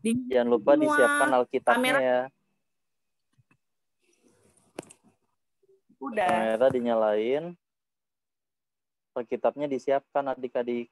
Jangan lupa disiapkan Alkitabnya ya. Udah. Kamera dinyalain. Alkitabnya disiapkan adik-adik.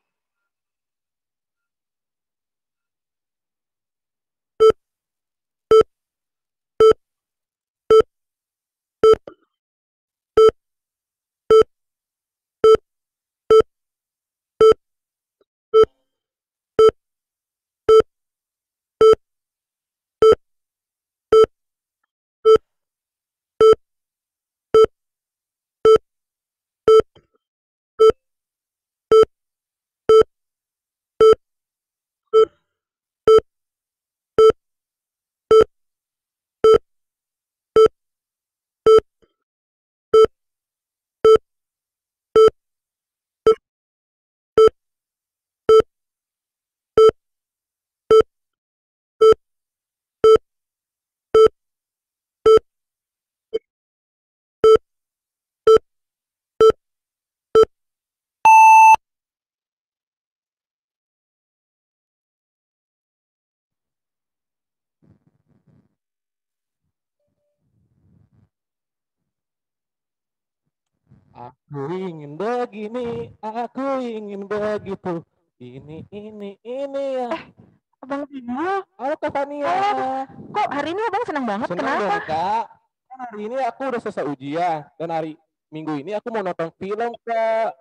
Aku ingin begini, aku ingin begitu. Ini ya. Abang Tino. Halo Kak Fania. Kok hari ini abang senang banget? Senang Kenapa? dong Kak. Kan hari ini aku udah selesai ujian. Dan hari Minggu ini aku mau nonton film Kak.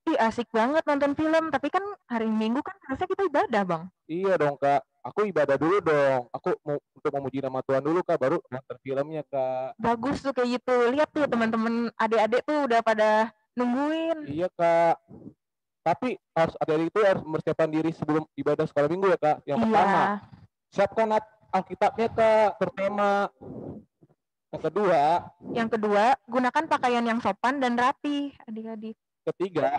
Ih, asik banget nonton film. Tapi kan hari Minggu kan harusnya kita ibadah, Bang. Iya dong Kak. Aku ibadah dulu dong. Aku mau untuk memuji nama Tuhan dulu Kak. Baru nonton filmnya Kak. Bagus tuh kayak gitu. Lihat tuh teman-teman adik-adik tuh udah pada nungguin. Iya Kak. Tapi adik-adik itu harus mempersiapkan diri sebelum ibadah sekolah minggu ya Kak. Yang pertama, siapkan Alkitabnya Kak, pertama. Yang kedua, gunakan pakaian yang sopan dan rapi, adik-adik. Ketiga,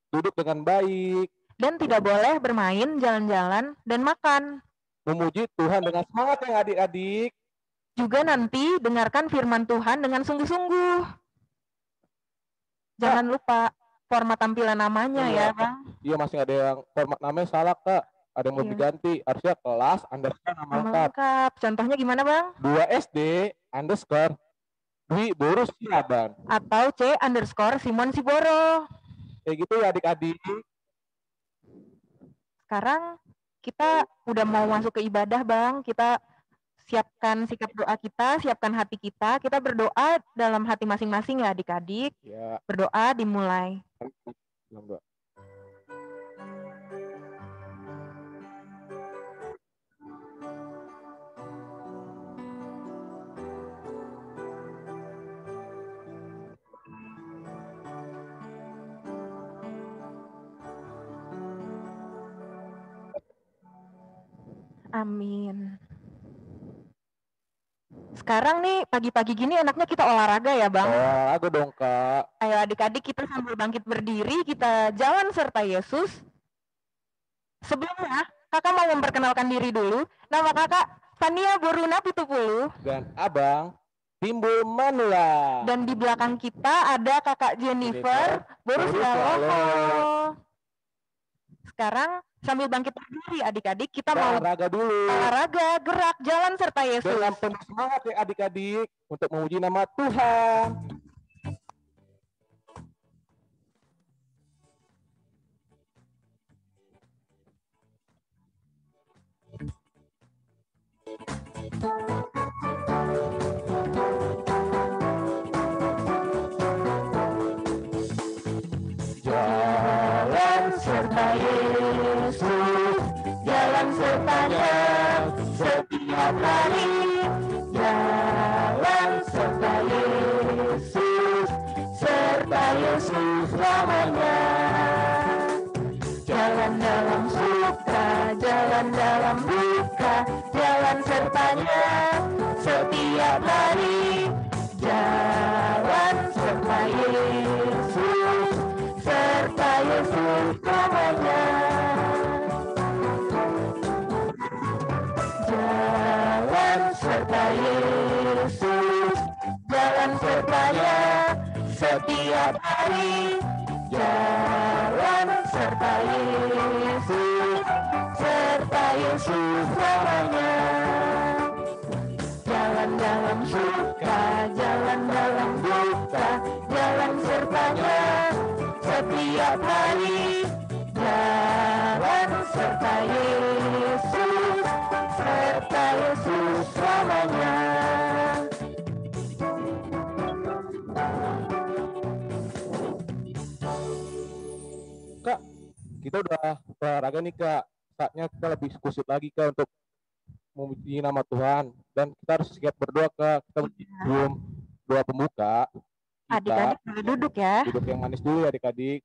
duduk dengan baik. Dan tidak boleh bermain, jalan-jalan, dan makan. Memuji Tuhan dengan semangat yang adik-adik. Juga nanti dengarkan firman Tuhan dengan sungguh-sungguh. Jangan lupa format tampilan namanya ya, Bang. Iya, masih ada yang format namanya salah, Kak. Ada yang belum diganti. Harusnya kelas underscore nama lengkap. Contohnya gimana, Bang? 2SD underscore Dwi Boru Siaban. Atau C underscore Simon Siboro. Kayak gitu ya adik-adik. Sekarang kita udah mau masuk ke ibadah, Bang. Kita siapkan sikap doa kita, siapkan hati kita. Kita berdoa dalam hati masing-masing ya adik-adik. Ya. Berdoa dimulai. Amin. Sekarang nih pagi-pagi gini enaknya kita olahraga ya, Bang? Olahraga dong, Kak. Ayo adik-adik kita sambil bangkit berdiri, kita jalan serta Yesus. Sebelumnya, kakak mau memperkenalkan diri dulu. Nama kakak Fania Boruna Pitupulu. Dan abang Timbul Manula. Dan di belakang kita ada kakak Jennifer Borusaloho. Sekarang sambil bangkit berdiri adik-adik, kita mau olahraga dulu. Olahraga, gerak, jalan serta Yesus. Dengan penuh semangat ya adik-adik untuk memuji nama Tuhan. Jalan serta Yesus, jalan sertanya setiap hari. Jalan serta Yesus, serta Yesus lamanya. Jalan dalam suka, jalan dalam duka, jalan sertanya setiap hari. Jalan serta Yesus, serta Yesus namanya. Jalan serta Yesus, jalan sertanya setiap hari. Jalan serta Yesus, serta Yesus namanya. dalam suka, jalan dalam duka, jalan sertanya setiap hari. Jalan serta Yesus selamanya. Kak, kita udah olahraga nih Kak. Saatnya kita lebih kusut lagi Kak untuk memuji nama Tuhan. Dan kita harus siap berdoa Kak. Kita belum doa pembuka. Adik-adik boleh duduk ya. Duduk yang manis dulu ya adik-adik.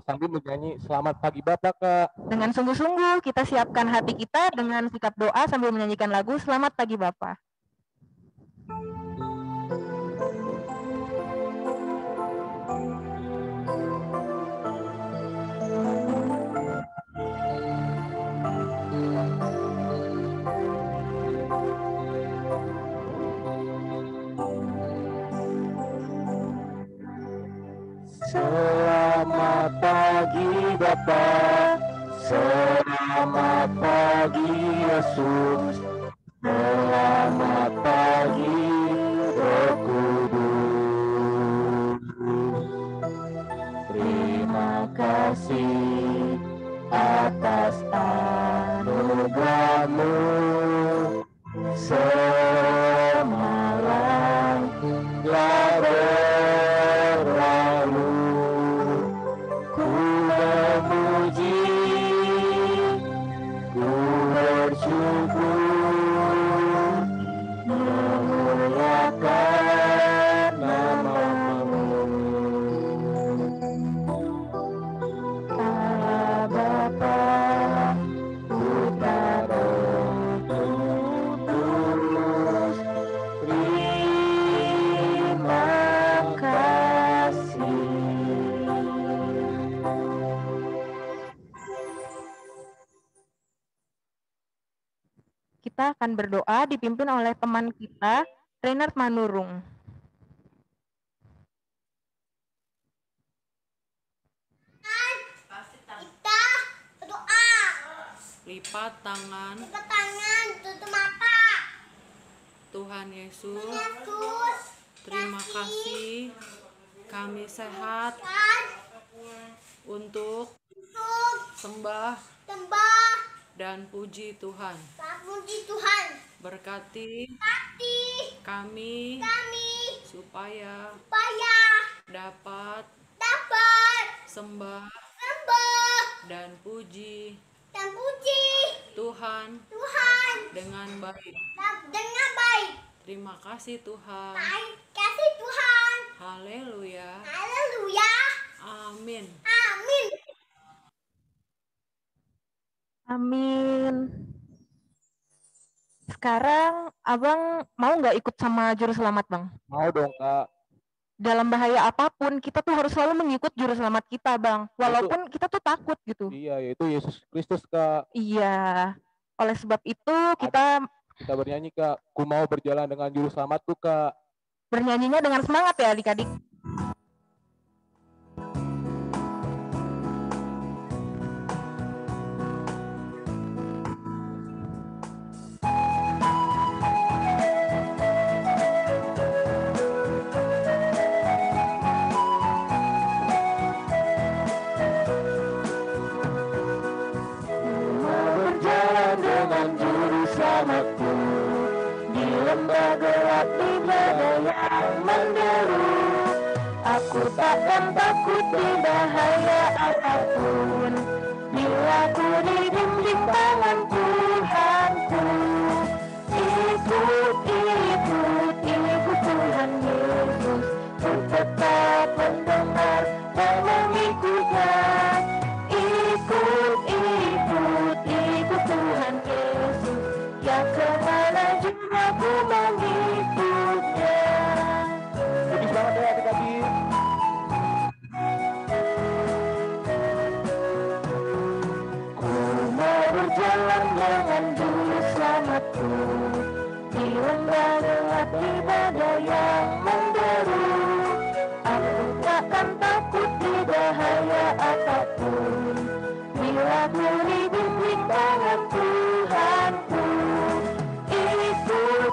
Sambil menyanyi Selamat Pagi Bapak Kak. Dengan sungguh-sungguh kita siapkan hati kita dengan sikap doa sambil menyanyikan lagu Selamat Pagi Bapak. Selamat pagi Bapa, selamat pagi Yesus, selamat pagi Roh Kudus. Terima kasih atas anugerah-Mu semalam telah berlalu. Ku memuji, ku bersyukur, memuliakan nama-Mu. Allah Bapa, Putra, Roh Kudus, terima kasih. Kita akan berdoa dipimpin oleh teman kita, Reinhard Manurung. Kita berdoa. Lipat tangan. Lipat tangan, tutup mata. Tuhan Yesus, Yesus, terima kasih kami sehat dan untuk untuk sembah tembah dan puji Tuhan. dan puji Tuhan. Berkati Hati kami kami supaya supaya dapat dapat sembah sembah dan puji dan puji Tuhan Tuhan dengan baik. dengan baik. Terima kasih Tuhan. Baik, kasih Tuhan. Haleluya. Haleluya. Amin. Amin. Amin. Sekarang Abang mau nggak ikut sama Juru Selamat, Bang? Mau dong Kak. Dalam bahaya apapun, kita tuh harus selalu mengikut Juru Selamat kita, Bang. Walaupun kita tuh takut gitu. Iya, yaitu Yesus Kristus Kak. Iya. Oleh sebab itu, kita bernyanyi Kak, ku mau berjalan dengan Juru Selamatku Kak. bernyanyinya dengan semangat ya adik-adik. Dengan Juru Selamatku di lembah gelap di badai yang menderu, aku takkan takut di bahaya apapun, bila ku dibimbing tangan Tuhanku. Ikut Tuhan Yesus, ku tetap mendengar dan mengikutnya. Ikut Tuhan Yesus, yang kemana juga ku mengikutnya. Lebih semangat ya adik-adik. Ku mau berjalan dengan Juru Selamatku di lembah gelap di badai yang menderu. Aku takkan takut di bahaya apapun, bila ku dibimbing tangan Tuhanku. Ikut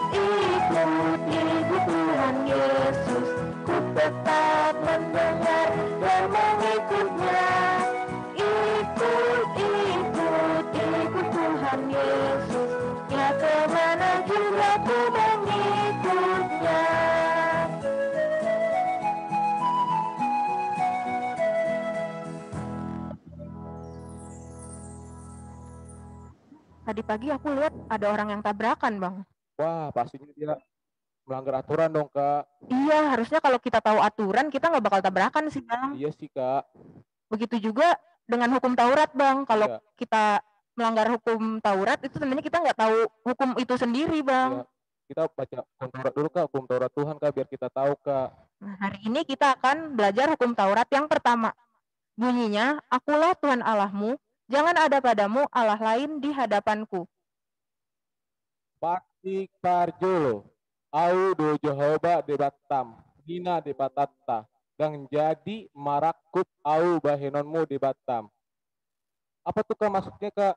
tadi pagi aku lihat ada orang yang tabrakan, Bang. Wah, pastinya dia melanggar aturan dong, Kak. Iya, harusnya kalau kita tahu aturan, kita nggak bakal tabrakan sih, Bang. Iya sih, Kak. Begitu juga dengan hukum Taurat, Bang. Kalau Iya. kita melanggar hukum Taurat, itu sebenarnya kita nggak tahu hukum itu sendiri, Bang. Iya. Kita baca hukum Taurat dulu, Kak. Hukum Taurat Tuhan, Kak, biar kita tahu, Kak. Nah, hari ini kita akan belajar hukum Taurat yang pertama. Bunyinya, akulah Tuhan Allahmu, jangan ada padamu Allah lain di hadapanku. Patik parjolo, au do Jehovah debatam, hina debatata, dan jadi marakut au bahenonmu debatam. Apa tuh, Kak, maksudnya, Kak?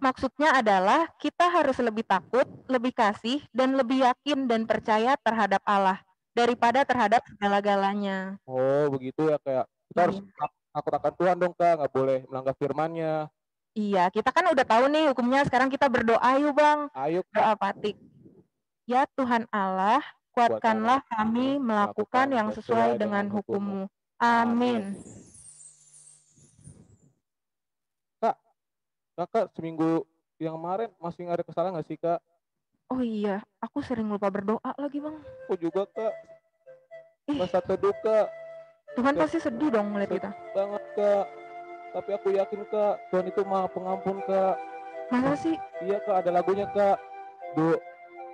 Maksudnya adalah kita harus lebih takut, lebih kasih, dan lebih yakin dan percaya terhadap Allah daripada terhadap segala-galanya. Oh, begitu ya, Kak. Kita harus takut akan Tuhan dong, Kak. Nggak boleh melanggar firman-Nya. Iya, kita kan udah tahu nih hukumnya. Sekarang kita berdoa yuk, Bang. Ayo, Kak. Doa Patik. Ya Tuhan Allah, kuatkanlah kami melakukan yang sesuai dengan hukum-Mu. Amin. Kakak seminggu yang kemarin masih nggak ada kesalahan nggak sih, Kak? Oh iya, aku sering lupa berdoa lagi, Bang. Aku juga, Kak. Ih. Masa teduh, Kak. Tuhan pasti sedih dong ngeliat kita. Banget, Kak. Tapi aku yakin, Kak, Tuhan itu Maha Pengampun, Kak. Masa sih? Iya, Kak, ada lagunya, Kak.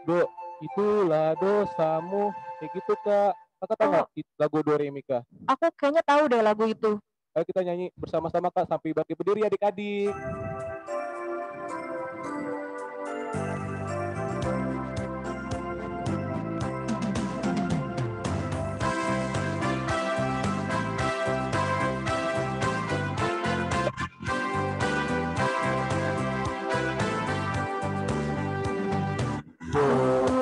Do, itulah dosamu. Kayak gitu, Kak. Kakak tahu nggak lagu Do Re Mi, Kak? Aku kayaknya tahu deh lagu itu. Ayo kita nyanyi bersama-sama, Kak, sampai bangkit berdiri adik-adik.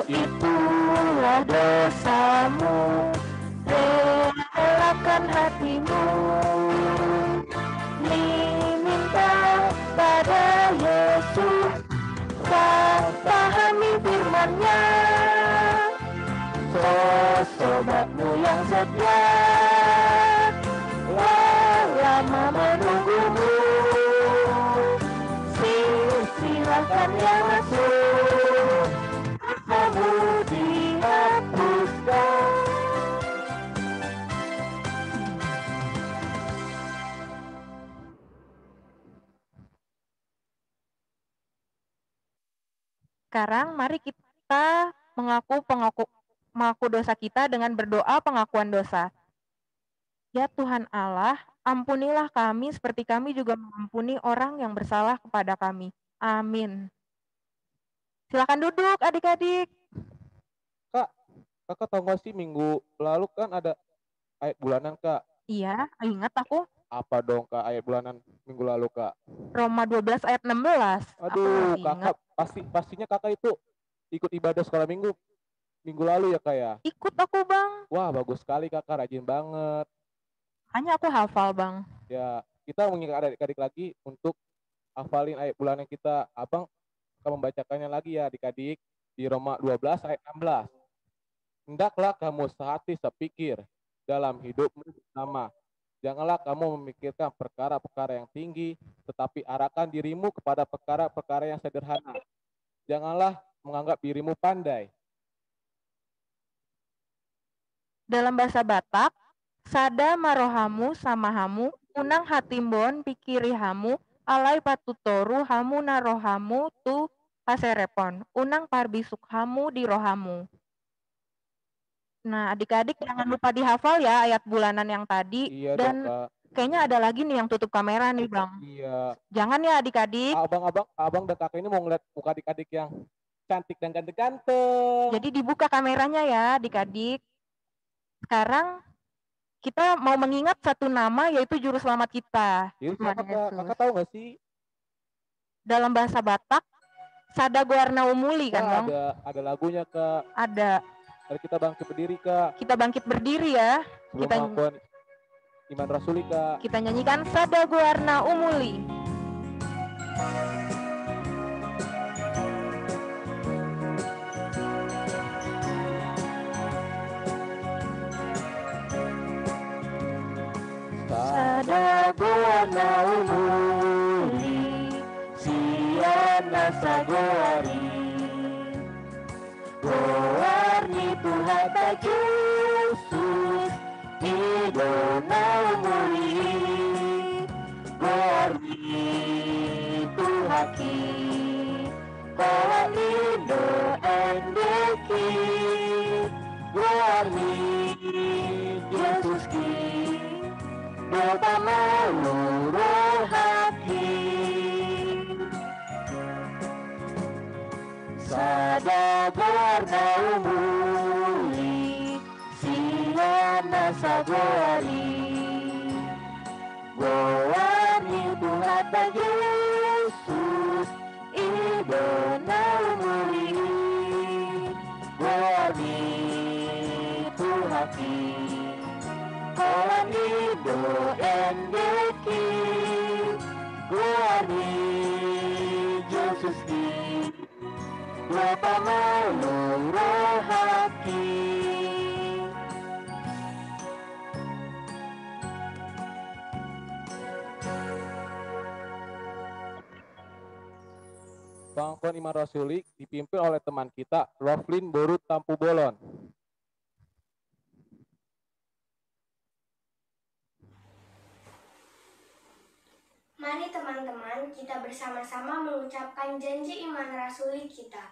Itulah dosamu, relakan hatimu, diminta pada Yesus, pahami firman-Nya, sobatmu yang setia, lama menunggumu, silakan yang masuk, kamu dihapuskan. Sekarang mari kita mengaku dosa kita dengan berdoa pengakuan dosa. Ya Tuhan Allah, ampunilah kami seperti kami juga mengampuni orang yang bersalah kepada kami. Amin. Silakan duduk adik-adik. Kak, kakak tahu nggak sih minggu lalu kan ada ayat bulanan, Kak? Iya, ingat aku. Apa dong, Kak, ayat bulanan minggu lalu, Kak? Roma 12 ayat 16. Aduh, Aku kakak pastinya kakak itu ikut ibadah sekolah minggu lalu ya, Kak ya? ikut aku, Bang. Wah, bagus sekali, Kakak, rajin banget. Hanya aku hafal, Bang. Ya, kita mengingat adik-adik lagi untuk hafalin ayat bulanan kita. Abang akan membacakannya lagi ya adik-adik di Roma 12 ayat 16. Hendaklah kamu sehati sepikir dalam hidupmu bersama. Janganlah kamu memikirkan perkara-perkara yang tinggi, tetapi arahkan dirimu kepada perkara-perkara yang sederhana. Janganlah menganggap dirimu pandai. Dalam bahasa Batak, sada marohamu samahamu, unang hatimbon pikirihamu, alai patutoru hamu narohamu tu haserepon, unang parbisukhamu di rohamu. Nah, adik-adik jangan lupa dihafal ya ayat bulanan yang tadi. Iya dan dong, Kak. Kayaknya ada lagi nih yang tutup kamera nih, Bang. Iya. Jangan ya adik-adik. Abang dan kakak ini mau ngeliat muka adik-adik yang cantik dan ganteng-ganteng. Jadi dibuka kameranya ya adik-adik. Sekarang kita mau mengingat satu nama yaitu juru selamat kita. Jadi Tuhan kakak Yesus. tahu nggak sih? Dalam bahasa Batak, sada guarna umuli kan, Wah, Bang? ada lagunya, Kak. Ada. Mari kita bangkit berdiri, Kak. Kita bangkit berdiri ya. Sebelum pengakuan iman rasuli, Kak. Kita nyanyikan sada guarna umuli. Sada guarna umuli, siana sada sagoari Goarni Tuhan ta Jesus Idona umuri Goarni Tuhaki Kawan Indo endeki Goarni Yesus ki Doa meluruh hati Sadagar na umuli Siana sagoari Goarni Tuhan ta Yesus Idona umuli Goarni Tuhaki Kawan Indo endeki Goarni Yesus ki Berapa meluruh hati Bangkon Iman Rasulik dipimpin oleh teman kita, Roflin Borut Tampu Bolon. Mari teman-teman, kita bersama-sama mengucapkan janji iman rasuli kita.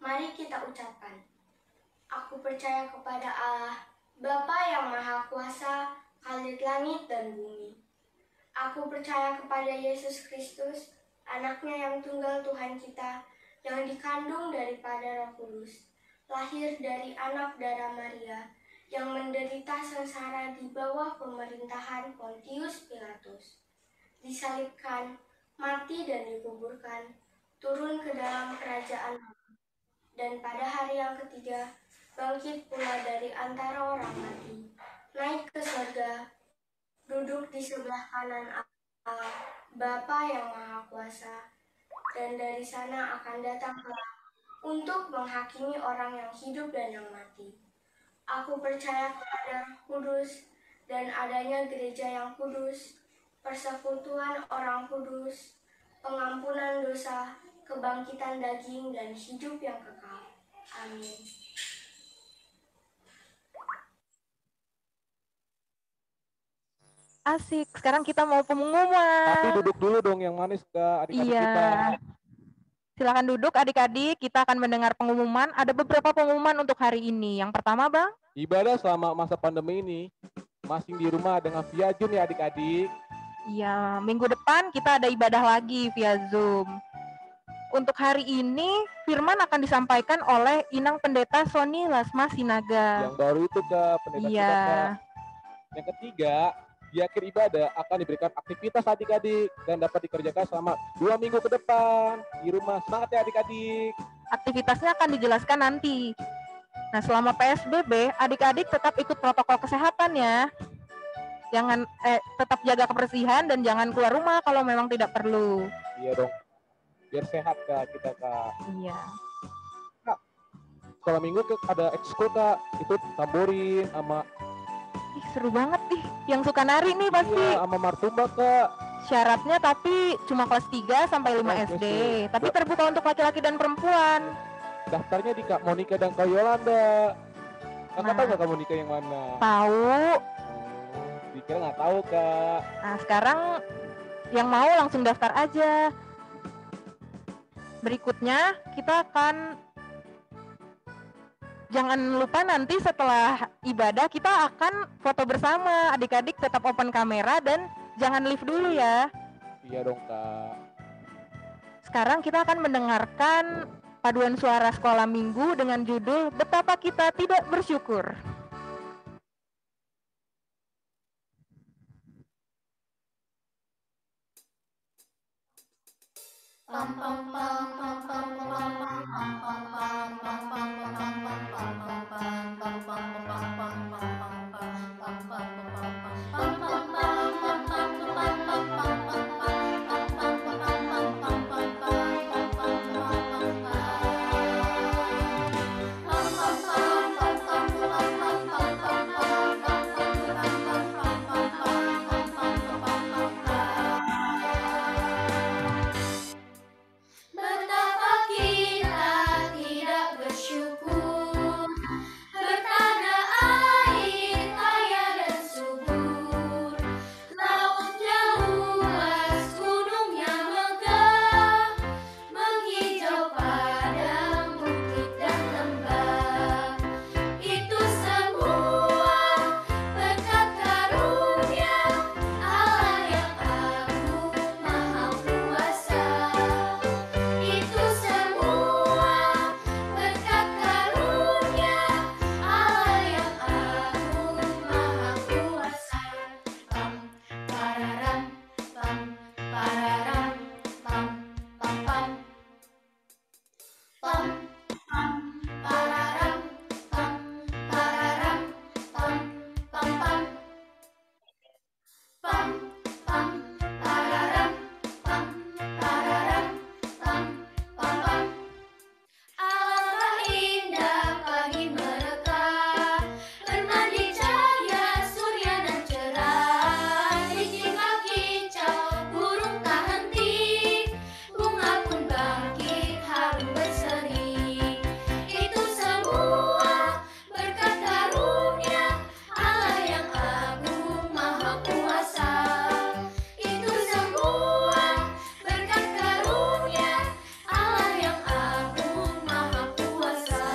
Mari kita ucapkan. Aku percaya kepada Allah, Bapa yang Maha Kuasa, Khalid langit dan bumi. Aku percaya kepada Yesus Kristus, anaknya yang tunggal Tuhan kita, yang dikandung daripada Roh Kudus, lahir dari anak darah Maria, yang menderita sengsara di bawah pemerintahan Pontius Pilatus, disalibkan, mati dan dikuburkan, turun ke dalam kerajaan Allah, dan pada hari yang ketiga bangkit pula dari antara orang mati, naik ke surga, duduk di sebelah kanan Allah, Bapa yang Maha Kuasa, dan dari sana akan datang kelak untuk menghakimi orang yang hidup dan yang mati. Aku percaya kepada Roh Kudus dan adanya gereja yang kudus, persekutuan orang kudus, pengampunan dosa, kebangkitan daging, dan hidup yang kekal. Amin. Asik, sekarang kita mau pengumuman. Tapi duduk dulu dong yang manis ke adik-adik Iya. kita. Silakan duduk adik-adik, kita akan mendengar pengumuman. Ada beberapa pengumuman untuk hari ini. Yang pertama, Bang. Ibadah selama masa pandemi ini masing di rumah dengan via Zoom ya adik-adik. Iya, minggu depan kita ada ibadah lagi via Zoom. Untuk hari ini, firman akan disampaikan oleh Inang Pendeta Sony Lasma Sinaga. Yang baru itu ke pendeta Iya. kita, Kak. Yang ketiga, di akhir ibadah akan diberikan aktivitas adik-adik dan dapat dikerjakan selama 2 minggu ke depan di rumah. Semangat ya adik-adik. Aktivitasnya akan dijelaskan nanti. Nah, selama PSBB, adik-adik tetap ikut protokol kesehatan ya. Jangan tetap jaga kebersihan dan jangan keluar rumah kalau memang tidak perlu. Iya dong. Biar sehat Kak kita Kak. Iya. Sekolah minggu ada ekskul Kak. Itu tamborin sama Ih, seru banget nih. Yang suka nari nih pasti. iya, sama martumba Kak. Syaratnya tapi cuma kelas 3 sampai 5 Kelas SD. SD. Tapi terbuka untuk laki-laki dan perempuan. Daftarnya di Kak Monica dan Kak Yolanda. Kakak Nah. tahu nggak Kak Monica yang mana? Tahu. Dikira nggak tahu Kak. Nah, sekarang yang mau langsung daftar aja. Berikutnya kita akan jangan lupa nanti setelah ibadah kita akan foto bersama. Adik-adik tetap open kamera dan jangan live dulu ya. Iya dong Kak. Sekarang kita akan mendengarkan paduan suara sekolah minggu dengan judul Betapa Kita Tidak Bersyukur. Betapa pam pam pararam pam pararam pam pam pam pam pam pararam pam pararam pam pam pam. Alangkah indah pagi mereka, bermandi cahaya surya dan cerah. Dicikal kicau burung tak henti, bunga pun bangkit harum berseri. Itu semua berkat karunia Allah yang agung maha kuasa. Itu semua berkat karunia Allah yang agung maha kuasa.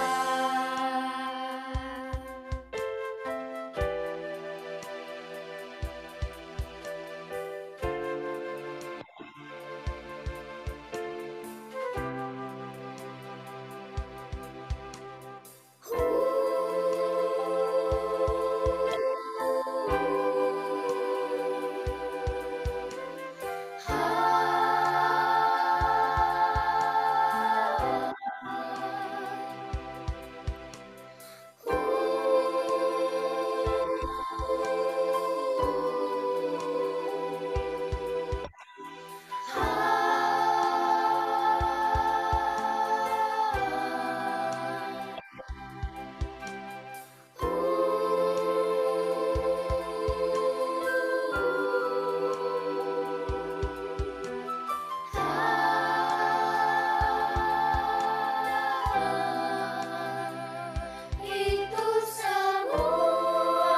Itu semua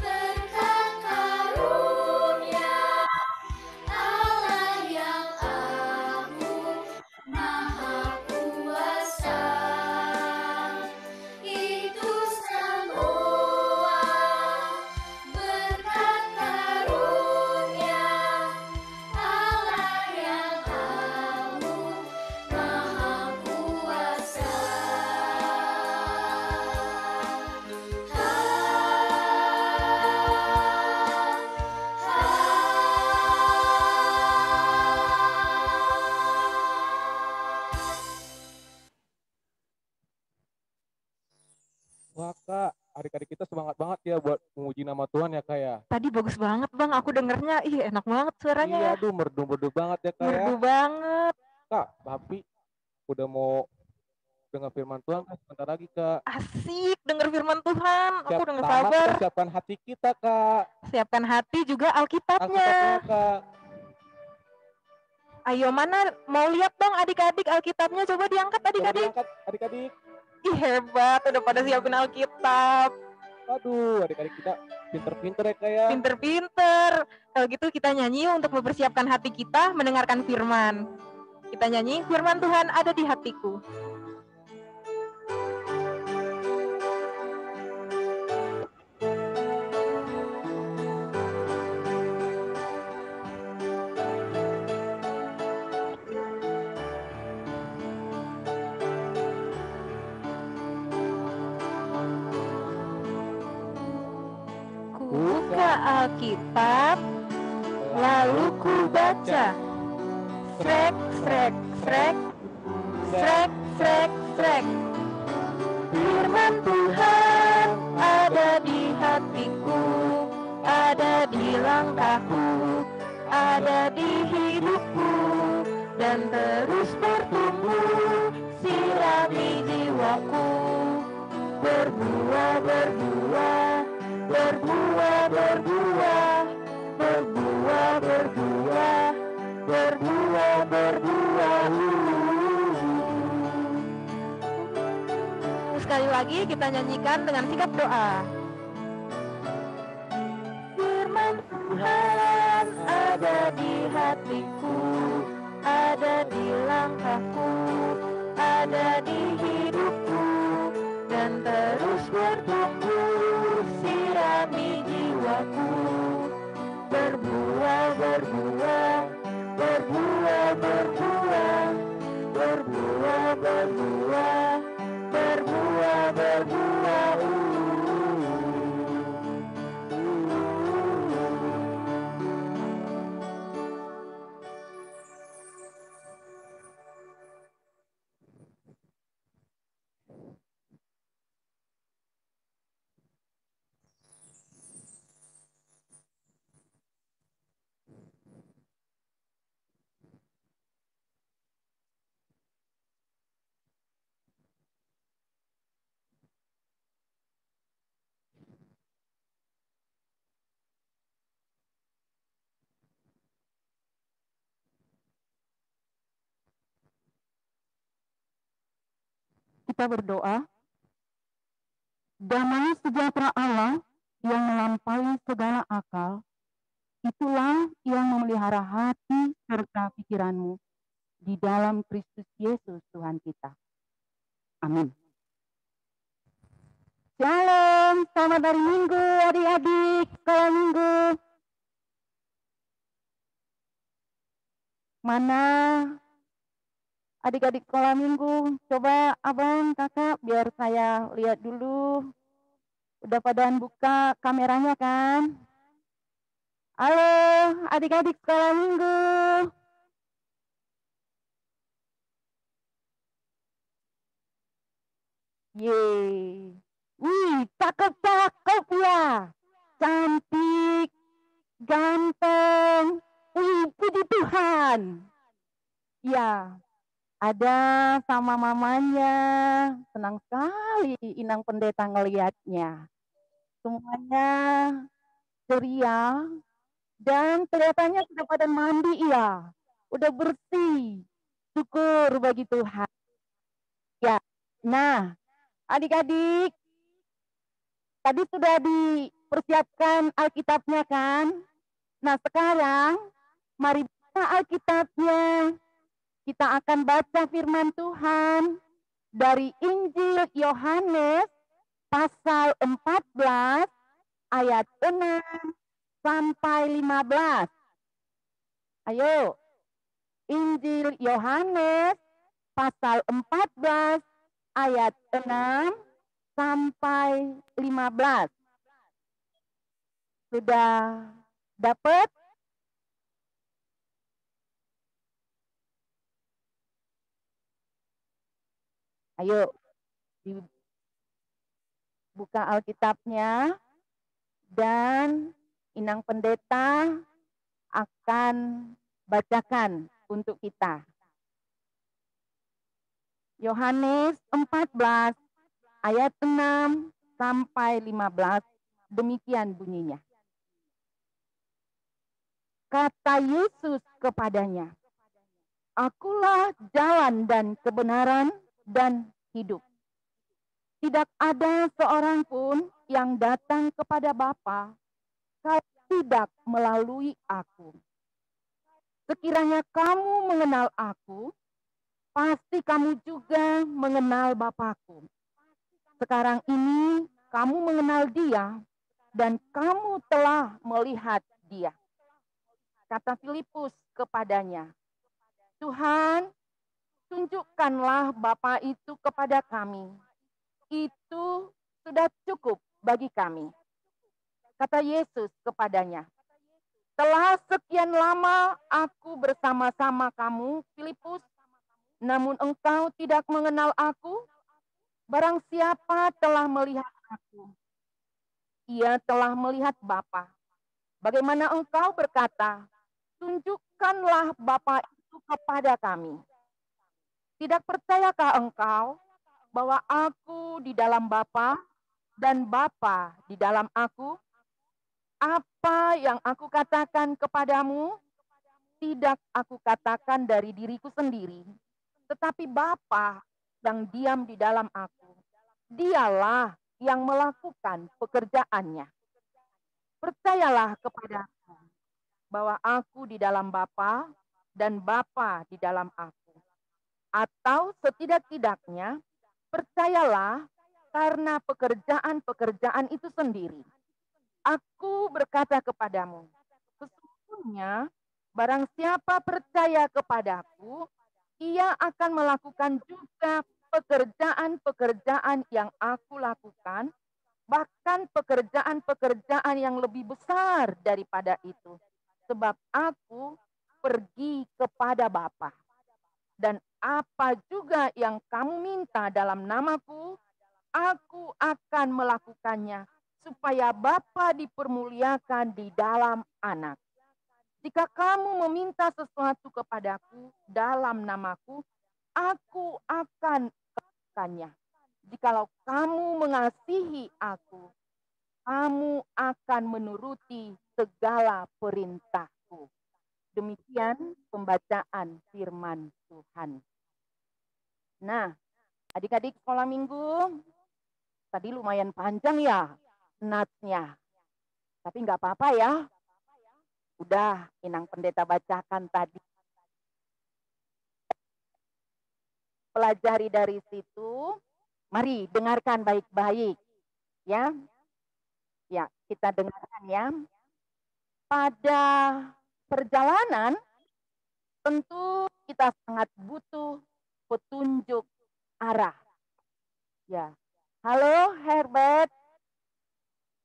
berkat karunia Allah yang agung maha kuasa. Itu semua berkat karunia Allah yang agung maha kuasa. Wah Kak, adik-adik kita semangat banget ya buat memuji nama Tuhan ya Kak ya. Tadi bagus banget Bang, aku dengernya. Ih, enak banget suaranya Iya, ya. aduh merdu-merdu banget ya Kak ya. Merdu banget. Kak, tapi udah mau dengar firman Tuhan kan sebentar lagi Kak. Asik denger firman Tuhan. Aku udah gak Pertama sabar. kita siapkan hati kita Kak. Siapkan hati juga Alkitabnya Alkitabnya. Kak. Ayo mana mau lihat dong adik-adik Alkitabnya. Coba diangkat Coba adik-adik. diangkat adik-adik. Ih, hebat, udah pada siapin Alkitab. Aduh, adik-adik kita pinter-pinter ya Kak ya. Pinter-pinter. Kalau gitu kita nyanyi untuk mempersiapkan hati kita mendengarkan firman. Kita nyanyi, firman Tuhan ada di hatiku. Buka Alkitab, lalu ku baca. Frek, frek, frek, frek, frek, frek. Firman Tuhan ada di hatiku, ada di langkahku, ada di hidupku, dan terus bertumbuh, sirami jiwaku. Berbuah, berbuah, berbuah, berbuah, berbuah, berbuah, berbuah, berbuah. Sekali lagi kita nyanyikan dengan sikap doa. Firman Tuhan ada di hatiku, ada di langkahku, ada di hidupku, dan terus bertumbuh, sirami jiwaku. Berbuah, berbuah, berbuah, berbuah, berbuah, berbuah, berbuah, berbuah. kita berdoa. Damai sejahtera Allah yang melampaui segala akal, itulah yang memelihara hati serta pikiranmu di dalam Kristus Yesus Tuhan kita. Amin. Shalom, selamat hari Minggu adik-adik sekolah Minggu. Mana adik-adik sekolah Minggu? Coba abang, kakak, biar saya lihat dulu. Udah padaan buka kameranya kan? Halo adik-adik sekolah Minggu. Yeay. Wih, cakep-cakep ya. Cantik, ganteng. Wih, puji Tuhan. Ya, ada sama mamanya. Senang sekali Inang Pendeta ngelihatnya. Semuanya ceria dan kelihatannya sudah pada mandi ya. Udah bersih. Syukur bagi Tuhan. Ya, nah adik-adik, tadi sudah dipersiapkan Alkitabnya kan? Nah sekarang mari baca Alkitabnya. Kita akan baca firman Tuhan dari Injil Yohanes pasal 14 ayat 6 sampai 15. Ayo, Injil Yohanes pasal 14 ayat 6 sampai 15. Sudah dapat? Ayo, dibuka Alkitabnya dan Inang Pendeta akan bacakan untuk kita. Yohanes 14 ayat 6 sampai 15, demikian bunyinya. Kata Yesus kepadanya, "Akulah jalan dan kebenaran dan hidup. Tidak ada seorang pun yang datang kepada Bapa kalau tidak melalui aku. Sekiranya kamu mengenal aku, pasti kamu juga mengenal Bapa-Ku. Sekarang ini kamu mengenal Dia dan kamu telah melihat Dia." Kata Filipus kepadanya, "Tuhan, tunjukkanlah Bapa itu kepada kami. Itu sudah cukup bagi kami." Kata Yesus kepadanya, "Telah sekian lama aku bersama-sama kamu, Filipus, namun engkau tidak mengenal aku? Barang siapa telah melihat aku, ia telah melihat Bapa. Bagaimana engkau berkata, 'Tunjukkanlah Bapa itu kepada kami'? Tidak percayakah engkau bahwa aku di dalam Bapa dan Bapa di dalam aku? Apa yang aku katakan kepadamu, tidak aku katakan dari diriku sendiri, tetapi Bapa yang diam di dalam aku, Dialah yang melakukan pekerjaannya. Percayalah kepadaku bahwa aku di dalam Bapa dan Bapa di dalam aku. Atau setidak-tidaknya percayalah karena pekerjaan-pekerjaan itu sendiri. Aku berkata kepadamu, sesungguhnya barang siapa percaya kepadaku, ia akan melakukan juga pekerjaan-pekerjaan yang aku lakukan, bahkan pekerjaan-pekerjaan yang lebih besar daripada itu. Sebab aku pergi kepada Bapa. Dan apa juga yang kamu minta dalam namaku, aku akan melakukannya, supaya Bapa dipermuliakan di dalam Anak. Jika kamu meminta sesuatu kepadaku dalam namaku, aku akan melakukannya. Jikalau kamu mengasihi aku, kamu akan menuruti segala perintahku." Demikian pembacaan firman Tuhan. Nah, Adik-adik sekolah minggu, tadi lumayan panjang ya natsnya. Tapi nggak apa-apa ya. Udah Inang Pendeta bacakan tadi. Pelajari dari situ. Mari dengarkan baik-baik. Ya. Ya, kita dengarkan ya. Pada perjalanan tentu kita sangat butuh petunjuk arah. Ya. Halo Herbert.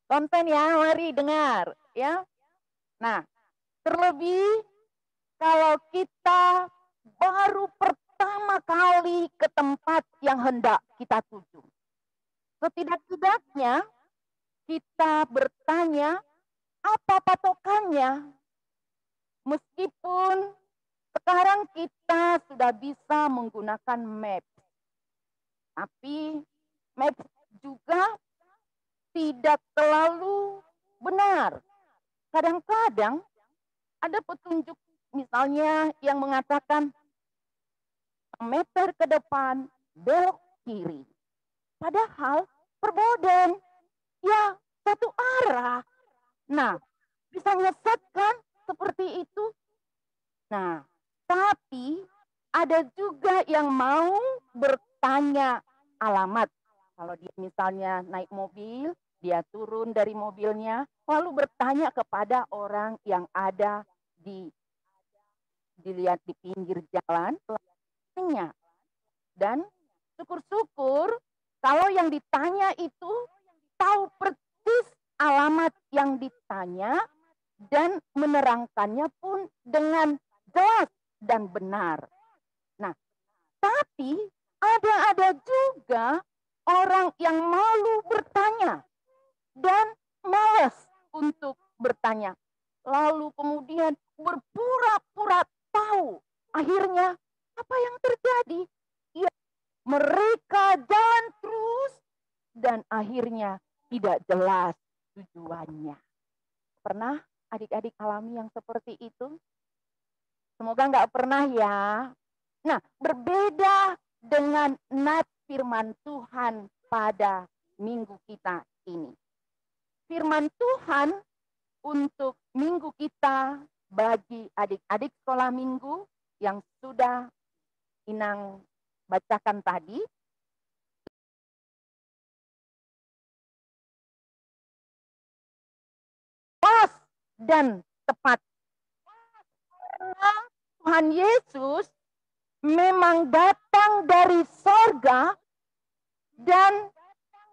Konten ya, mari dengar ya. Nah, terlebih kalau kita baru pertama kali ke tempat yang hendak kita tuju. Setidak-tidaknya kita bertanya apa patokannya. Meskipun sekarang kita sudah bisa menggunakan map. Tapi map juga tidak selalu benar. Kadang-kadang ada petunjuk misalnya yang mengatakan meter ke depan belok kiri. Padahal perboden ya satu arah. Nah, bisa menyesatkan seperti itu. Nah, tapi ada juga yang mau bertanya alamat. Kalau dia misalnya naik mobil, dia turun dari mobilnya, lalu bertanya kepada orang yang ada dilihat di pinggir jalan, tanya. Dan syukur-syukur kalau yang ditanya itu tahu persis alamat yang ditanya dan menerangkannya pun dengan jelas dan benar. Nah, tapi ada juga orang yang malu bertanya dan malas untuk bertanya. Lalu kemudian berpura-pura tahu. Akhirnya apa yang terjadi? Ya, mereka jalan terus dan akhirnya tidak jelas tujuannya. Pernah adik-adik alami yang seperti itu? Semoga nggak pernah ya. Nah, berbeda dengan nats firman Tuhan pada minggu kita ini. Firman Tuhan untuk minggu kita bagi adik-adik sekolah minggu yang sudah Inang bacakan tadi. Pas dan tepat. Karena Tuhan Yesus memang datang dari sorga dan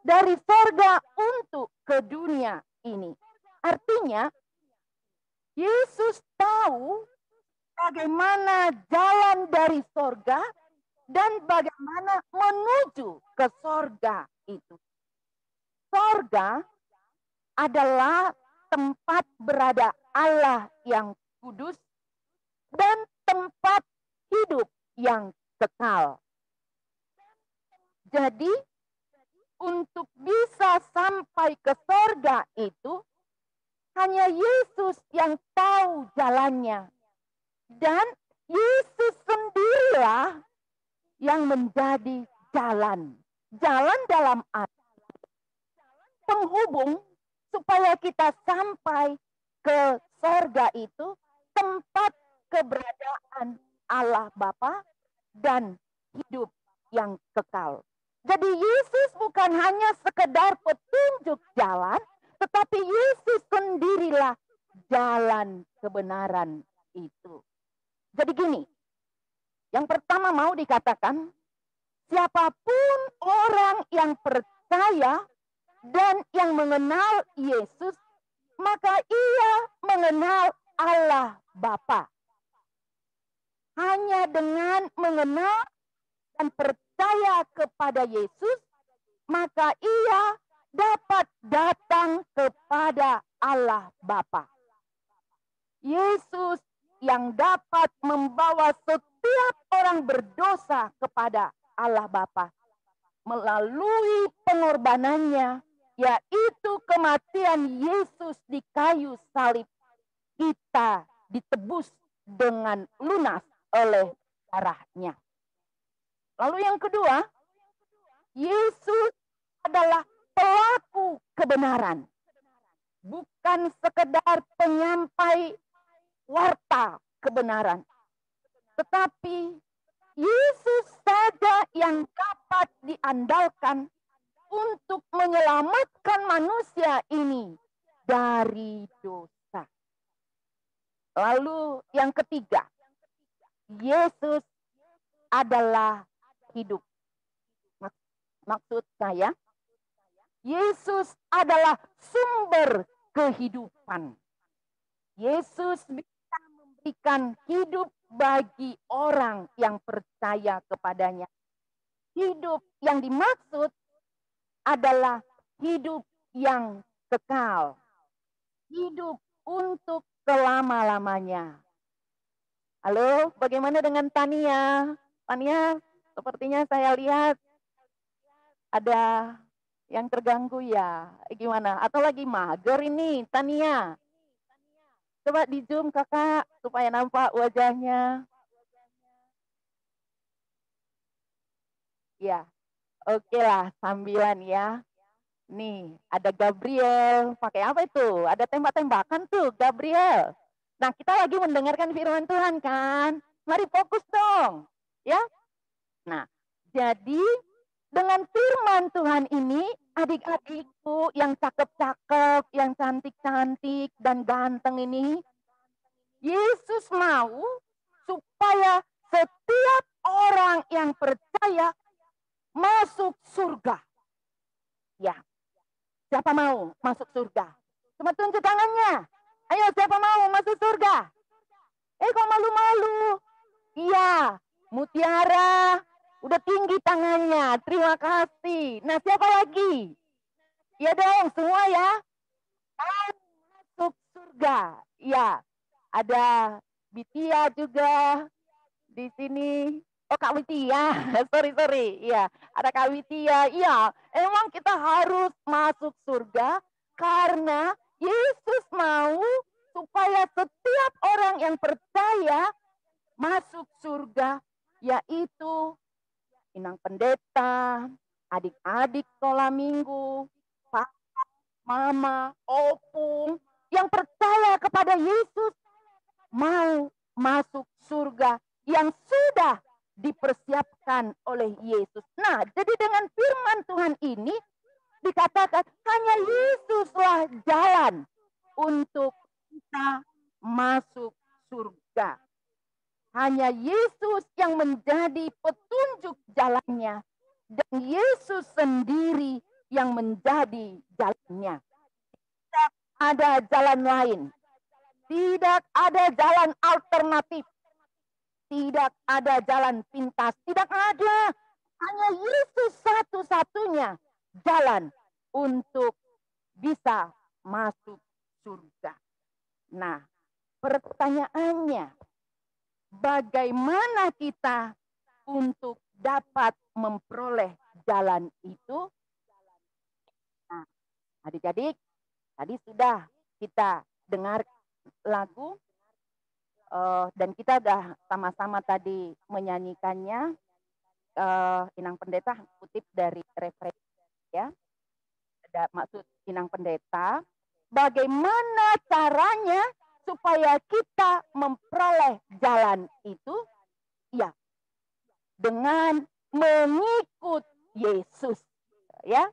dari sorga untuk ke dunia ini. Artinya, Yesus tahu bagaimana jalan dari sorga dan bagaimana menuju ke sorga itu. Sorga adalah tempat berada Allah yang kudus dan tempat hidup yang kekal. Jadi, untuk bisa sampai ke sorga itu, hanya Yesus yang tahu jalannya. Dan Yesus sendirilah yang menjadi jalan. Jalan dalam arti penghubung supaya kita sampai ke sorga itu, tempat keberadaan Allah Bapa dan hidup yang kekal. Jadi Yesus bukan hanya sekedar petunjuk jalan, tetapi Yesus sendirilah jalan kebenaran itu. Jadi gini, yang pertama mau dikatakan, siapapun orang yang percaya dan yang mengenal Yesus, maka ia mengenal Allah Bapa. Hanya dengan mengenal dan percaya kepada Yesus, maka ia dapat datang kepada Allah Bapa. Yesus yang dapat membawa setiap orang berdosa kepada Allah Bapa melalui pengorbanannya, yaitu kematian Yesus di kayu salib. Kita ditebus dengan lunas oleh darahnya. Lalu yang kedua, Yesus adalah pelaku kebenaran, bukan sekedar penyampai warta kebenaran, tetapi Yesus saja yang dapat diandalkan untuk menyelamatkan manusia ini dari dosa. Lalu yang ketiga, Yesus adalah hidup. Maksud saya, Yesus adalah sumber kehidupan. Yesus bisa memberikan hidup bagi orang yang percaya kepadanya. Hidup yang dimaksud adalah hidup yang kekal. Hidup untuk selama-lamanya. Halo, bagaimana dengan Tania? Tania, sepertinya saya lihat ada yang terganggu ya. Gimana? Atau lagi mager ini, Tania? Coba di zoom kakak, supaya nampak wajahnya. Ya, oke lah, sambilan ya. Nih, ada Gabriel. Pakai apa itu? Ada tembak-tembakan tuh, Gabriel. Nah, kita lagi mendengarkan firman Tuhan kan? Mari fokus dong. Ya. Nah, jadi dengan firman Tuhan ini, adik-adikku yang cakep-cakep, yang cantik-cantik dan ganteng ini, Yesus mau supaya setiap orang yang percaya masuk surga. Ya, siapa mau masuk surga? Cuma tunjuk tangannya. Ayo, siapa mau masuk surga? Kok malu-malu? Iya, Mutiara. Udah tinggi tangannya. Terima kasih. Nah, siapa lagi? Ya dong, semua ya. Masuk surga. Ya, ada Bitia juga di sini. Oh, Kak Witia. sorry. Iya, ada Kak Witia. Iya, emang kita harus masuk surga karena Yesus mau supaya setiap orang yang percaya masuk surga, yaitu inang pendeta, adik-adik sekolah minggu, papa, mama, opung, yang percaya kepada Yesus mau masuk surga yang sudah dipersiapkan oleh Yesus. Nah, jadi dengan firman Tuhan ini dikatakan hanya Yesuslah jalan untuk kita masuk surga. Hanya Yesus yang menjadi petunjuk jalannya. Dan Yesus sendiri yang menjadi jalannya. Tidak ada jalan lain. Tidak ada jalan alternatif. Tidak ada jalan pintas. Tidak ada. Hanya Yesus satu-satunya jalan untuk bisa masuk surga. Nah, pertanyaannya, bagaimana kita untuk dapat memperoleh jalan itu? Nah, adik-adik, tadi sudah kita dengar lagu dan kita sudah sama-sama tadi menyanyikannya. Inang Pendeta kutip dari referensi ya. Ada maksud Inang Pendeta, bagaimana caranya supaya kita memperoleh jalan itu? Ya, dengan mengikut Yesus. Ya.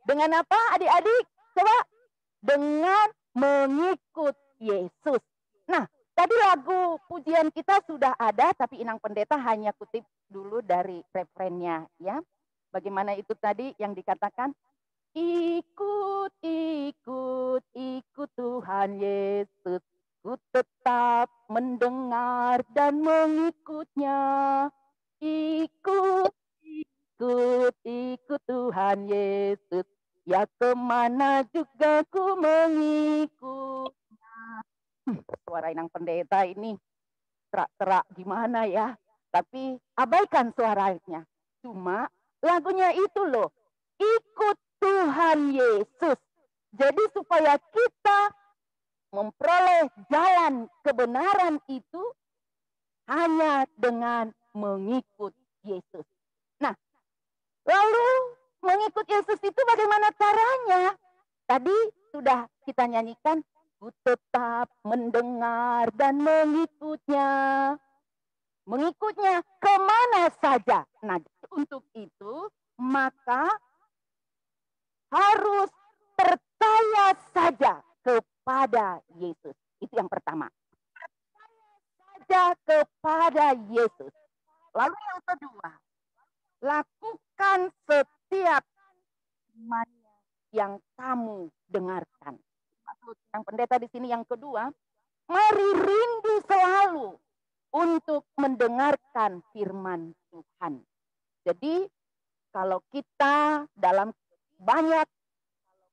Dengan apa adik-adik? Coba dengan mengikut Yesus. Nah, tadi lagu pujian kita sudah ada, tapi Inang Pendeta hanya kutip dulu dari referennya ya. Bagaimana itu tadi yang dikatakan? Ikut Tuhan Yesus. Ku tetap mendengar dan mengikutnya. Ikut Tuhan Yesus. Ya kemana juga ku mengikutnya. Suara Inang Pendeta ini terak-terak gimana ya. Tapi abaikan suaranya. Cuma lagunya itu loh. Ikut Tuhan Yesus. Jadi supaya kita memperoleh jalan kebenaran itu hanya dengan mengikut Yesus. Nah, lalu mengikut Yesus itu bagaimana caranya? Tadi sudah kita nyanyikan, ku tetap mendengar dan mengikutnya. Mengikutnya kemana saja. Nah, untuk itu maka harus percaya saja kepada Yesus. Itu yang pertama. Percaya saja kepada Yesus. Lalu yang kedua, lakukan setiap firman yang kamu dengarkan. Maksud yang pendeta di sini yang kedua, mari rindu selalu untuk mendengarkan firman Tuhan. Jadi kalau kita dalam banyak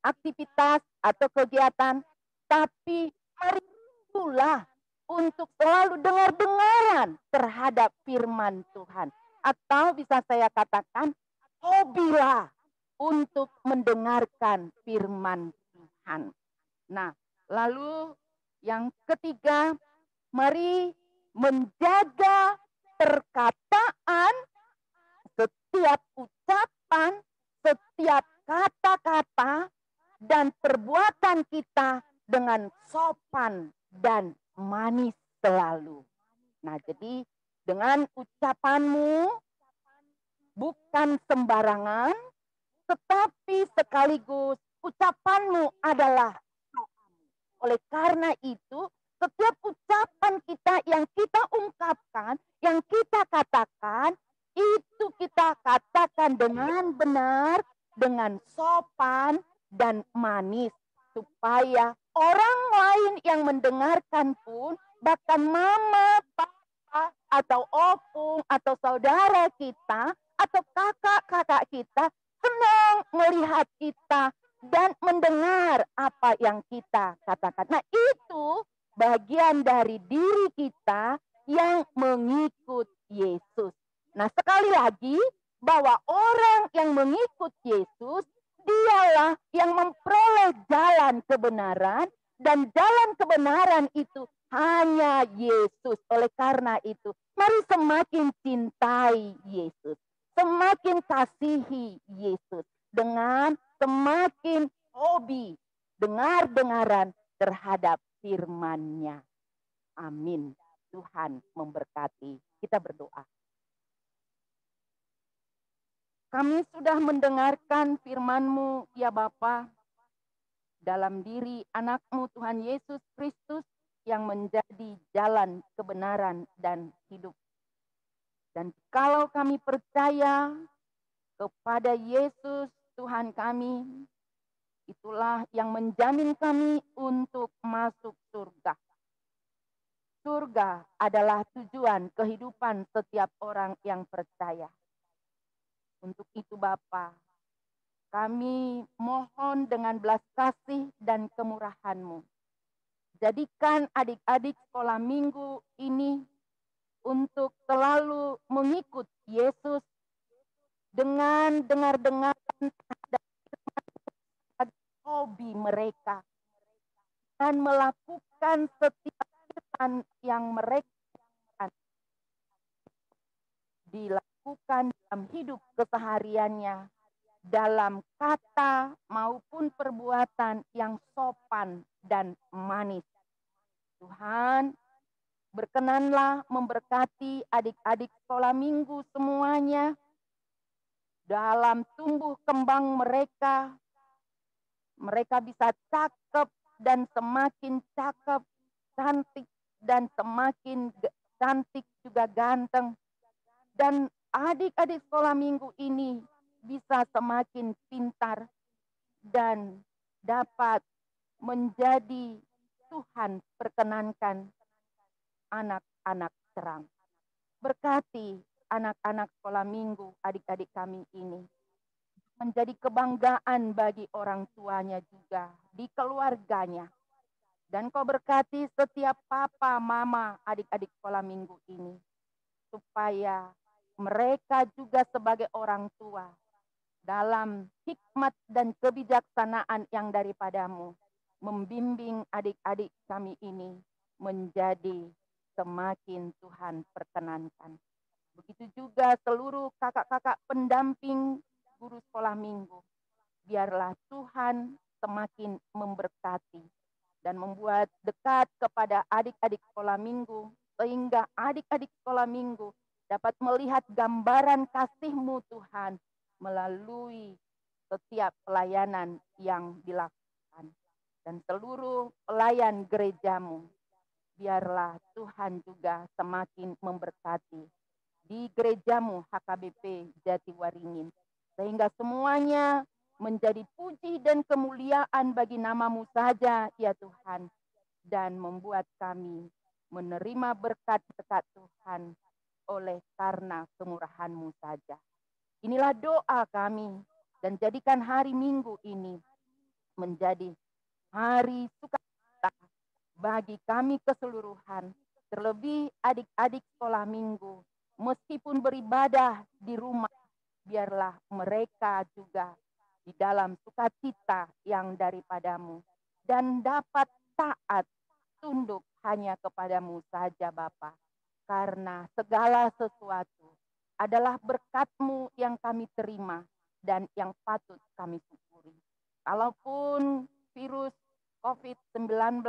aktivitas atau kegiatan, tapi mari rindulah untuk selalu dengar-dengaran terhadap firman Tuhan. Atau bisa saya katakan, hobilah untuk mendengarkan firman Tuhan. Nah, lalu yang ketiga, mari menjaga perkataan, setiap ucapan, setiap kata-kata, dan perbuatan kita dengan sopan dan manis selalu. Nah, jadi dengan ucapanmu bukan sembarangan, tetapi sekaligus ucapanmu adalah doamu. Oleh karena itu, setiap ucapan kita yang kita ungkapkan, yang kita katakan, itu kita katakan dengan benar, dengan sopan dan manis. Supaya orang lain yang mendengarkan pun, bahkan mama, papa, atau opung, atau saudara kita, atau kakak-kakak kita, senang melihat kita dan mendengar apa yang kita katakan. Nah, itu bagian dari diri kita yang mengikut Yesus. Nah, sekali lagi, bahwa orang yang mengikut Yesus, dialah yang memperoleh jalan kebenaran, dan jalan kebenaran itu hanya Yesus. Oleh karena itu, mari semakin cintai Yesus, semakin kasihi Yesus, dengan semakin hobi dengar-dengaran terhadap firman-Nya. Amin. Tuhan memberkati. Kita berdoa. Kami sudah mendengarkan firman-Mu, ya Bapa, dalam diri anak-Mu Tuhan Yesus Kristus yang menjadi jalan kebenaran dan hidup. Dan kalau kami percaya kepada Yesus Tuhan kami, itulah yang menjamin kami untuk masuk surga. Surga adalah tujuan kehidupan setiap orang yang percaya. Untuk itu Bapa, kami mohon dengan belas kasih dan kemurahan-Mu, jadikan adik-adik sekolah minggu ini untuk selalu mengikut Yesus dengan dengar-dengaran terhadap hobi mereka, dan melakukan setiap firman yang mereka dilakukan dalam hidup kesehariannya, dalam kata maupun perbuatan yang sopan dan manis. Tuhan, berkenanlah memberkati adik-adik sekolah minggu semuanya dalam tumbuh kembang mereka. Mereka bisa cakep dan semakin cakep, cantik dan semakin cantik juga ganteng. Dan adik-adik sekolah minggu ini bisa semakin pintar dan dapat menjadi Tuhan perkenankan anak-anak terang. Berkati anak-anak sekolah minggu, adik-adik kami ini, menjadi kebanggaan bagi orang tuanya juga, di keluarganya. Dan Kau berkati setiap papa, mama, adik-adik sekolah minggu ini, supaya mereka juga sebagai orang tua dalam hikmat dan kebijaksanaan yang daripada-Mu, membimbing adik-adik kami ini menjadi semakin Tuhan perkenankan. Begitu juga seluruh kakak-kakak pendamping guru sekolah minggu. Biarlah Tuhan semakin memberkati dan membuat dekat kepada adik-adik sekolah minggu, sehingga adik-adik sekolah minggu dapat melihat gambaran kasih-Mu Tuhan melalui setiap pelayanan yang dilakukan. Dan seluruh pelayan gereja-Mu, biarlah Tuhan juga semakin memberkati di gereja-Mu HKBP Jatiwaringin, sehingga semuanya menjadi puji dan kemuliaan bagi nama-Mu saja ya Tuhan, dan membuat kami menerima berkat-berkat Tuhan oleh karena kemurahan-Mu saja. Inilah doa kami, dan jadikan hari Minggu ini menjadi hari sukacita bagi kami keseluruhan, terlebih adik-adik sekolah minggu, meskipun beribadah di rumah, biarlah mereka juga di dalam sukacita yang daripada-Mu, dan dapat taat tunduk hanya kepada-Mu saja Bapa, karena segala sesuatu adalah berkat-Mu yang kami terima dan yang patut kami syukuri. Kalaupun virus COVID-19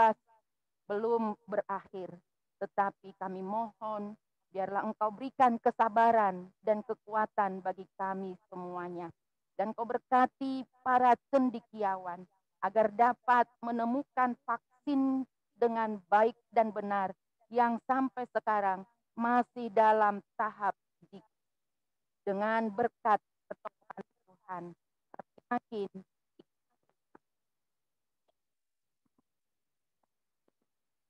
belum berakhir, tetapi kami mohon biarlah Engkau berikan kesabaran dan kekuatan bagi kami semuanya. Dan Kau berkati para cendekiawan agar dapat menemukan vaksin dengan baik dan benar yang sampai sekarang masih dalam tahap uji. Dengan berkat pertolongan Tuhan, makin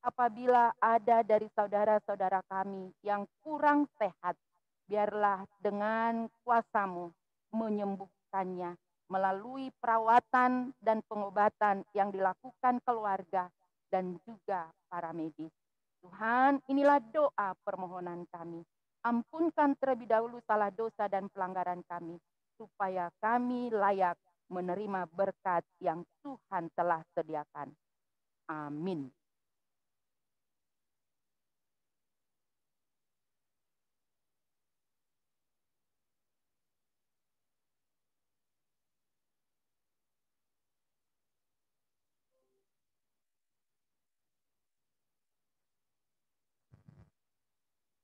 apabila ada dari saudara-saudara kami yang kurang sehat, biarlah dengan kuasa-Mu menyembuhkannya melalui perawatan dan pengobatan yang dilakukan keluarga dan juga para medis. Tuhan, inilah doa permohonan kami. Ampunkan terlebih dahulu salah dosa dan pelanggaran kami, supaya kami layak menerima berkat yang Tuhan telah sediakan. Amin.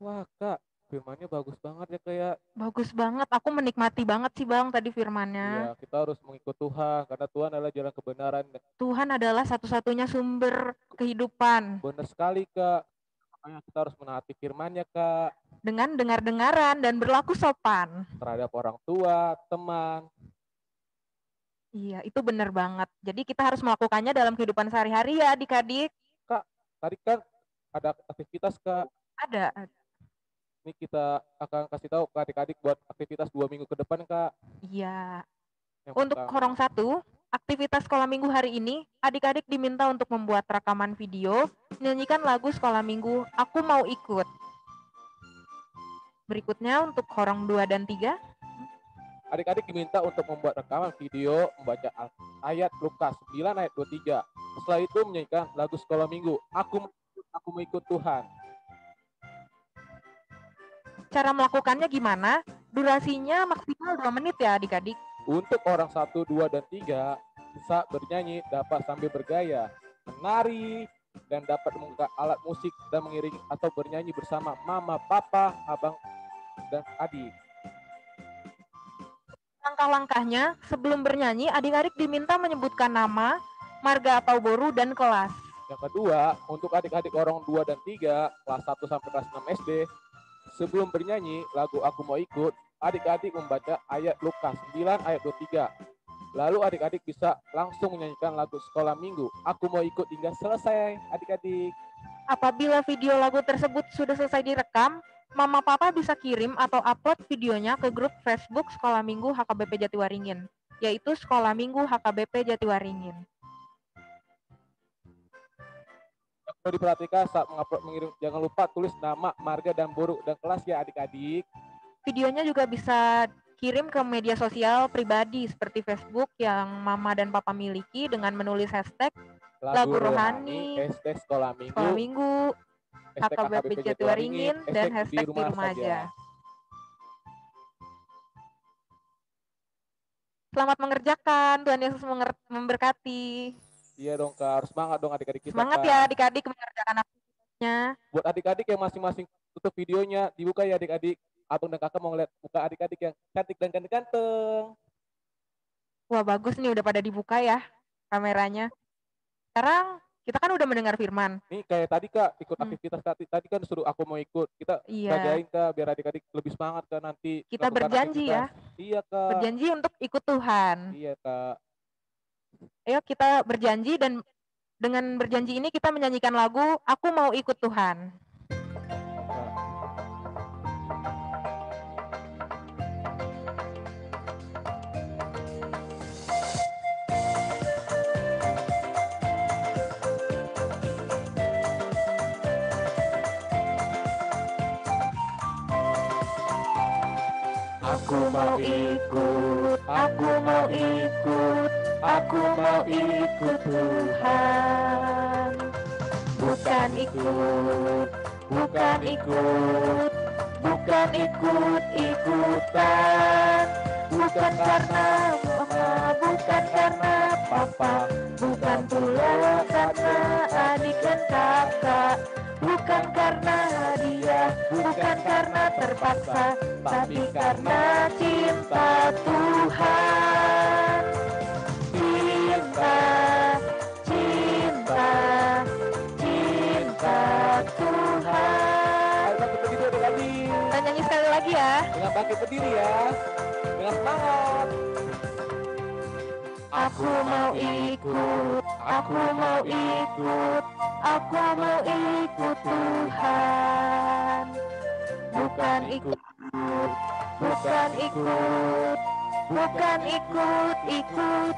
Wah, Kak, firmannya bagus banget ya, kayak Bagus banget. Aku menikmati banget sih Bang tadi firmannya. iya, kita harus mengikut Tuhan karena Tuhan adalah jalan kebenaran. Tuhan adalah satu-satunya sumber kehidupan. Benar sekali, Kak. Makanya kita harus menaati firman-Nya, Kak, Dengan dengar-dengaran dan berlaku sopan. terhadap orang tua, teman. Iya, itu benar banget. Jadi kita harus melakukannya dalam kehidupan sehari-hari ya adik-adik. Kak, tadi kan ada aktivitas, Kak. Ada. Ini kita akan kasih tahu ke adik-adik buat aktivitas 2 minggu ke depan, Kak. Iya. Yang Untuk pertama, Horong 1, aktivitas sekolah minggu hari ini, adik-adik diminta untuk membuat rekaman video, menyanyikan lagu sekolah minggu, Aku Mau Ikut. Berikutnya untuk Horong 2 dan 3, adik-adik diminta untuk membuat rekaman video membaca ayat Lukas 9 ayat 23. Setelah itu menyanyikan lagu sekolah minggu, Aku Mau Ikut Tuhan. cara melakukannya gimana? Durasinya maksimal 2 menit ya adik-adik. Untuk orang 1, 2, dan 3 bisa bernyanyi, dapat sambil bergaya, menari, dan dapat membuka alat musik dan mengiringi atau bernyanyi bersama mama, papa, abang, dan adik. Langkah-langkahnya, sebelum bernyanyi, adik-adik diminta menyebutkan nama, marga atau boru, dan kelas. Yang kedua, untuk adik-adik orang 2 dan 3, kelas 1 sampai kelas 6 SD, sebelum bernyanyi lagu Aku Mau Ikut, adik-adik membaca ayat Lukas 9 ayat 23. Lalu adik-adik bisa langsung menyanyikan lagu sekolah minggu, Aku Mau Ikut, hingga selesai adik-adik. Apabila video lagu tersebut sudah selesai direkam, Mama Papa bisa kirim atau upload videonya ke grup Facebook Sekolah Minggu HKBP Jatiwaringin, yaitu Sekolah Minggu HKBP Jatiwaringin. Perlu diperhatikan saat mengupload mengirim, jangan lupa tulis nama, marga, dan boru dan kelas ya adik-adik. Videonya juga bisa kirim ke media sosial pribadi seperti Facebook yang Mama dan Papa miliki dengan menulis hashtag Lagu Rohani, hashtag Sekolah Minggu, hashtag HKBP Jatiwaringin, dan hashtag di rumah aja. Selamat mengerjakan. Tuhan Yesus memberkati. Iya dong Kak, harus semangat dong adik-adik kita. Semangat Kak. ya adik-adik mengerjakan aktivitasnya. Buat adik-adik yang masing-masing tutup videonya, dibuka ya adik-adik. Abang dan kakak mau ngeliat muka adik-adik yang cantik dan ganteng-ganteng. Wah bagus nih udah pada dibuka ya kameranya. Sekarang kita kan udah mendengar firman. Nih kayak tadi Kak, ikut aktivitas tadi kan suruh aku mau ikut. Kita jagain Kak, biar adik-adik lebih semangat Kak nanti. Kita berjanji ya. Iya Kak. Berjanji untuk ikut Tuhan. Iya Kak. Ayo kita berjanji dan dengan berjanji ini kita menyanyikan lagu Aku Mau Ikut Tuhan. Aku mau ikut, aku mau ikut, aku mau ikut Tuhan. Bukan ikut, bukan ikut, bukan ikut-ikutan. Bukan karena mama, bukan karena papa, bukan pula karena adik dan kakak. Bukan karena hadiah, bukan karena terpaksa, tapi karena cinta Tuhan. Cinta, cinta, cinta Tuhan. Ayo bangkit berdiri adik-adik. Kita nyanyi sekali lagi ya. Dengan bangkit berdiri ya. Dengan semangat. Aku mau ikut, aku mau ikut, aku mau ikut Tuhan. Bukan ikut, bukan ikut, bukan ikut-ikutan.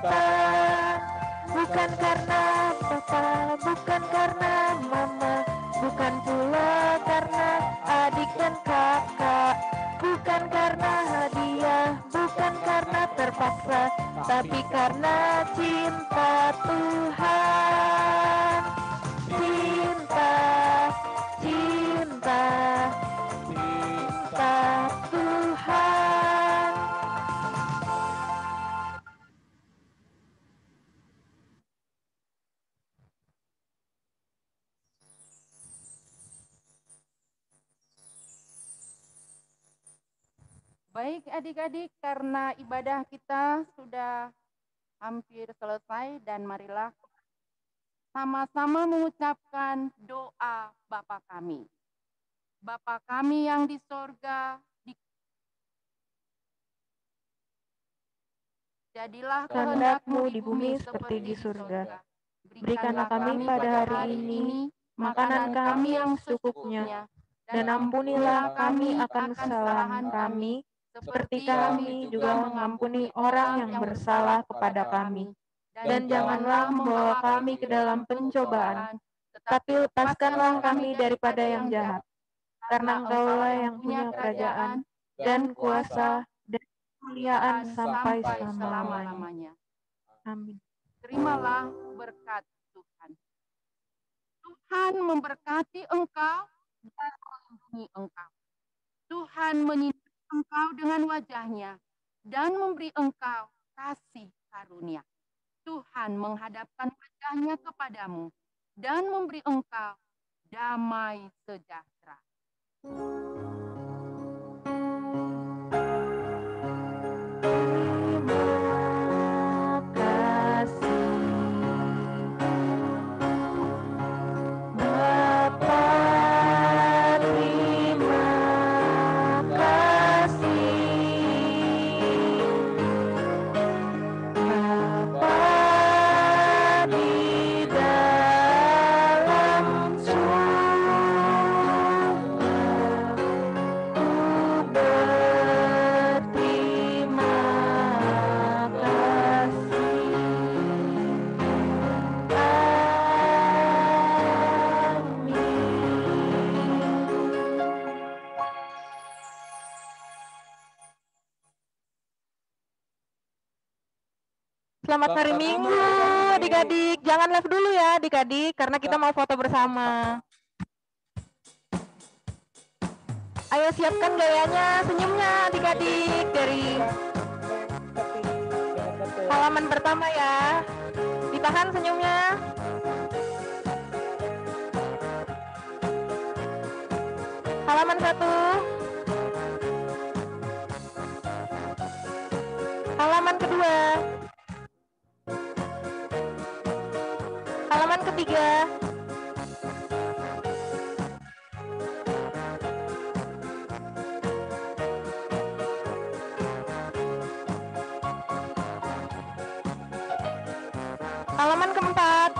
Bukan karena papa, bukan karena mama, bukan pula karena adik dan kakak. Bukan karena hadiah, bukan karena terpaksa, tapi karena cinta Tuhan. Cinta, cinta, cinta Tuhan. Baik adik-adik, karena ibadah kita sudah hampir selesai dan marilah sama-sama mengucapkan doa Bapa kami. Bapa kami yang di sorga, jadilah kehendak-Mu di bumi seperti di surga. Berikanlah kami pada hari ini makanan kami yang secukupnya, dan ampunilah kami akan kesalahan kami, seperti kami juga mengampuni orang yang bersalah kepada kami. Dan janganlah membawa kami ke dalam pencobaan, tetapi lepaskanlah kami daripada yang jahat. Karena Engkaulah yang punya kerajaan, dan kuasa, dan kemuliaan sampai selama-lamanya. Amin. Terimalah berkat Tuhan. Tuhan memberkati engkau dan melindungi engkau. Tuhan menyinari engkau dengan wajahnya dan memberi engkau kasih karunia. Tuhan menghadapkan wajahnya kepadamu dan memberi engkau damai sejahtera. Selamat hari Minggu, adik-adik. Jangan live dulu ya, adik-adik, karena kita mau foto bersama. Ayo siapkan gayanya, senyumnya, adik-adik. Dari halaman pertama ya. Ditahan senyumnya. Halaman 1. Halaman kedua. Halaman ketiga. Halaman keempat.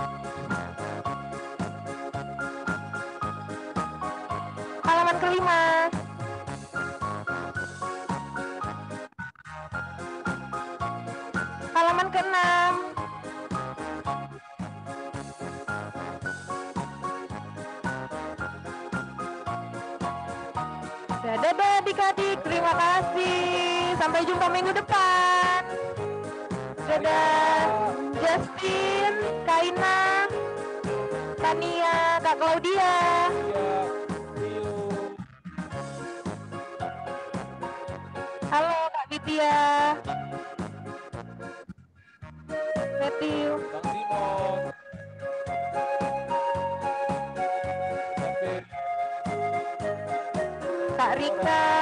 Halaman kelima. Halaman keenam. Dadah adik-adik, terima kasih. Sampai jumpa minggu depan. Dadah. Justin, Kaina, Tania, Kak Claudia. Halo Kak Vidya. Matthew. Bang Simon. Kak Rika.